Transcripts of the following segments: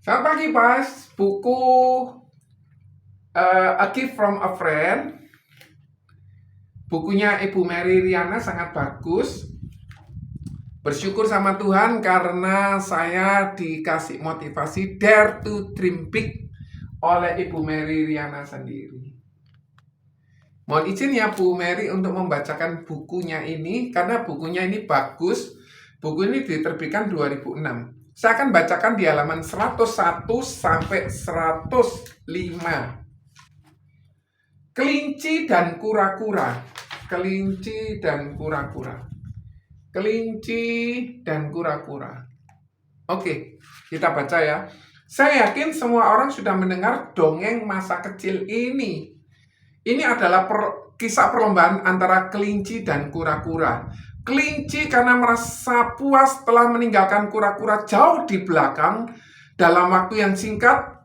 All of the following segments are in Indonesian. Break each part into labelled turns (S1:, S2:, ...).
S1: Selamat pagi, Mas. Buku A Gift from a Friend. Bukunya Ibu Mary Riana sangat bagus. Bersyukur sama Tuhan karena saya dikasih motivasi Dare to Dream Big oleh Ibu Mary Riana sendiri. Mohon izin ya Bu Mary untuk membacakan bukunya ini karena bukunya ini bagus. Buku ini diterbitkan 2006. Saya akan bacakan di halaman 101 sampai 105. Kelinci dan kura-kura. Kelinci dan kura-kura. Kelinci dan kura-kura. Oke, kita baca ya. Saya yakin semua orang sudah mendengar dongeng masa kecil ini. Ini adalah kisah perlombaan antara kelinci dan kura-kura. Kelinci karena merasa puas telah meninggalkan kura-kura jauh di belakang dalam waktu yang singkat.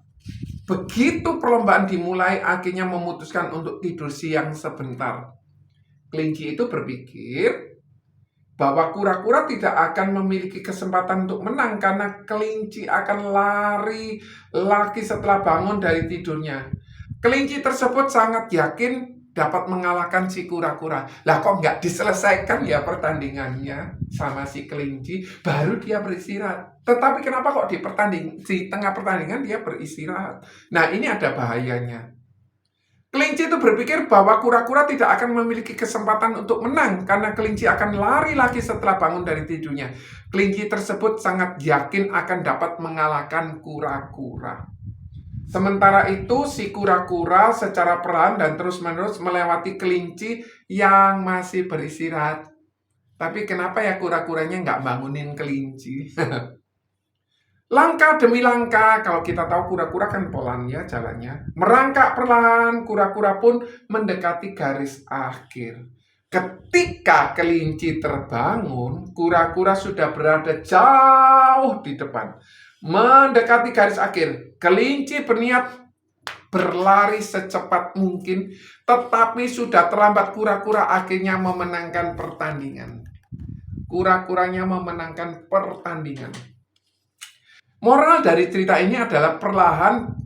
S1: Begitu perlombaan dimulai, akhirnya memutuskan untuk tidur siang sebentar. Kelinci itu berpikir bahwa kura-kura tidak akan memiliki kesempatan untuk menang karena kelinci akan lari lagi setelah bangun dari tidurnya. Kelinci tersebut sangat yakin dapat mengalahkan si kura-kura. Lah kok nggak diselesaikan ya pertandingannya sama si kelinci, baru dia beristirahat. Tetapi kenapa kok di tengah pertandingan dia beristirahat? Nah, ini ada bahayanya. Kelinci itu berpikir bahwa kura-kura tidak akan memiliki kesempatan untuk menang karena kelinci akan lari lagi setelah bangun dari tidurnya. Kelinci tersebut sangat yakin akan dapat mengalahkan kura-kura. Sementara itu, si kura-kura secara perlahan dan terus-menerus melewati kelinci yang masih beristirahat. Tapi kenapa ya kura-kuranya nggak bangunin kelinci? Langkah demi langkah, kalau kita tahu kura-kura kan pelan ya jalannya. Merangkak perlahan, kura-kura pun mendekati garis akhir. Ketika kelinci terbangun, kura-kura sudah berada jauh di depan. Mendekati garis akhir, kelinci berniat berlari secepat mungkin, tetapi sudah terlambat. Kura-kura akhirnya memenangkan pertandingan. Kura-kuranya memenangkan pertandingan. Moral dari cerita ini adalah perlahan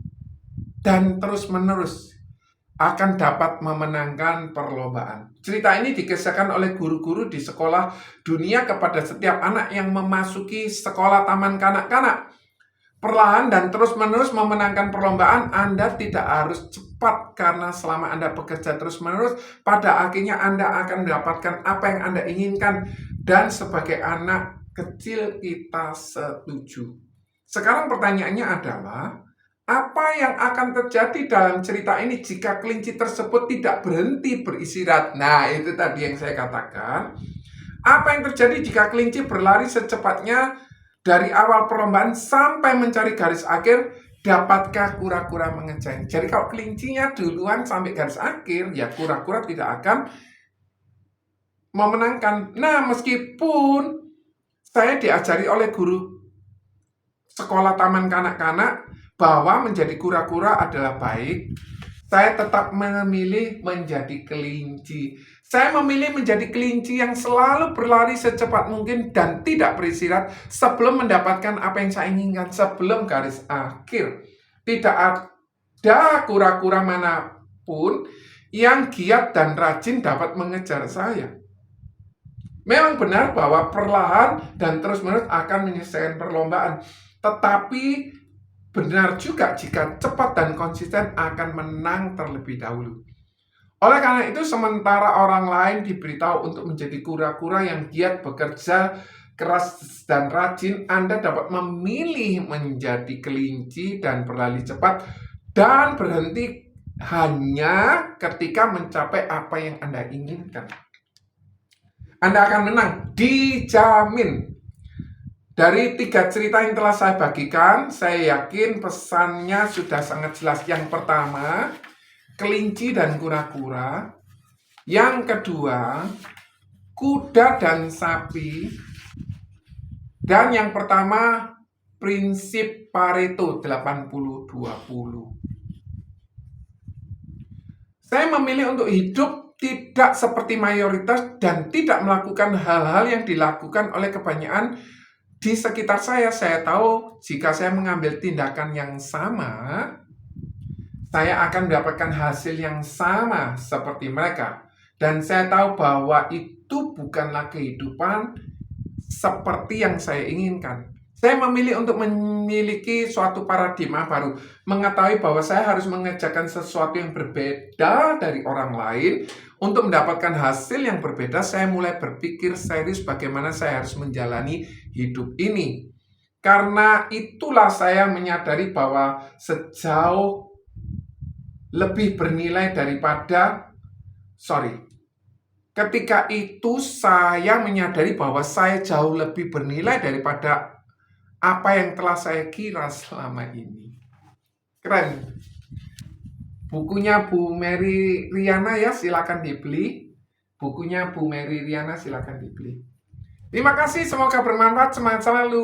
S1: dan terus-menerus akan dapat memenangkan perlombaan. Cerita ini dikisahkan oleh guru-guru di sekolah dunia kepada setiap anak yang memasuki sekolah taman kanak-kanak. Perlahan dan terus-menerus memenangkan perlombaan. Anda tidak harus cepat karena selama Anda bekerja terus-menerus, pada akhirnya Anda akan mendapatkan apa yang Anda inginkan. Dan sebagai anak kecil kita setuju. Sekarang pertanyaannya adalah, apa yang akan terjadi dalam cerita ini jika kelinci tersebut tidak berhenti beristirahat? Nah, itu tadi yang saya katakan. Apa yang terjadi jika kelinci berlari secepatnya dari awal perlombaan sampai mencari garis akhir? Dapatkah kura-kura mengejar? Jadi kalau kelincinya duluan sampai garis akhir, ya kura-kura tidak akan memenangkan. Nah, meskipun saya diajari oleh guru sekolah taman kanak-kanak bahwa menjadi kura-kura adalah baik, saya tetap memilih menjadi kelinci. Saya memilih menjadi kelinci yang selalu berlari secepat mungkin dan tidak beristirahat sebelum mendapatkan apa yang saya inginkan, sebelum garis akhir. Tidak ada kura-kura manapun yang giat dan rajin dapat mengejar saya. Memang benar bahwa perlahan dan terus-menerus akan menyelesaikan perlombaan. Tetapi benar juga jika cepat dan konsisten akan menang terlebih dahulu. Oleh karena itu, sementara orang lain diberitahu untuk menjadi kura-kura yang giat bekerja keras dan rajin, Anda dapat memilih menjadi kelinci dan berlari cepat dan berhenti hanya ketika mencapai apa yang Anda inginkan. Anda akan menang, dijamin. Dari 3 cerita yang telah saya bagikan, saya yakin pesannya sudah sangat jelas. Yang pertama, kelinci dan kura-kura. Yang kedua, kuda dan sapi. Dan yang pertama, prinsip Pareto 80-20. Saya memilih untuk hidup tidak seperti mayoritas dan tidak melakukan hal-hal yang dilakukan oleh kebanyakan di sekitar saya tahu jika saya mengambil tindakan yang sama, saya akan mendapatkan hasil yang sama seperti mereka. Dan saya tahu bahwa itu bukanlah kehidupan seperti yang saya inginkan. Saya memilih untuk memiliki suatu paradigma baru, mengetahui bahwa saya harus mengerjakan sesuatu yang berbeda dari orang lain. Untuk mendapatkan hasil yang berbeda, saya mulai berpikir serius bagaimana saya harus menjalani hidup ini. Karena itulah saya menyadari bahwa sejauh lebih bernilai daripada, ketika itu saya menyadari bahwa saya jauh lebih bernilai daripada apa yang telah saya kira selama ini. Keren. Bukunya Bu Mary Riana ya, silakan dibeli. Bukunya Bu Mary Riana silakan dibeli. Terima kasih, semoga bermanfaat, semangat selalu.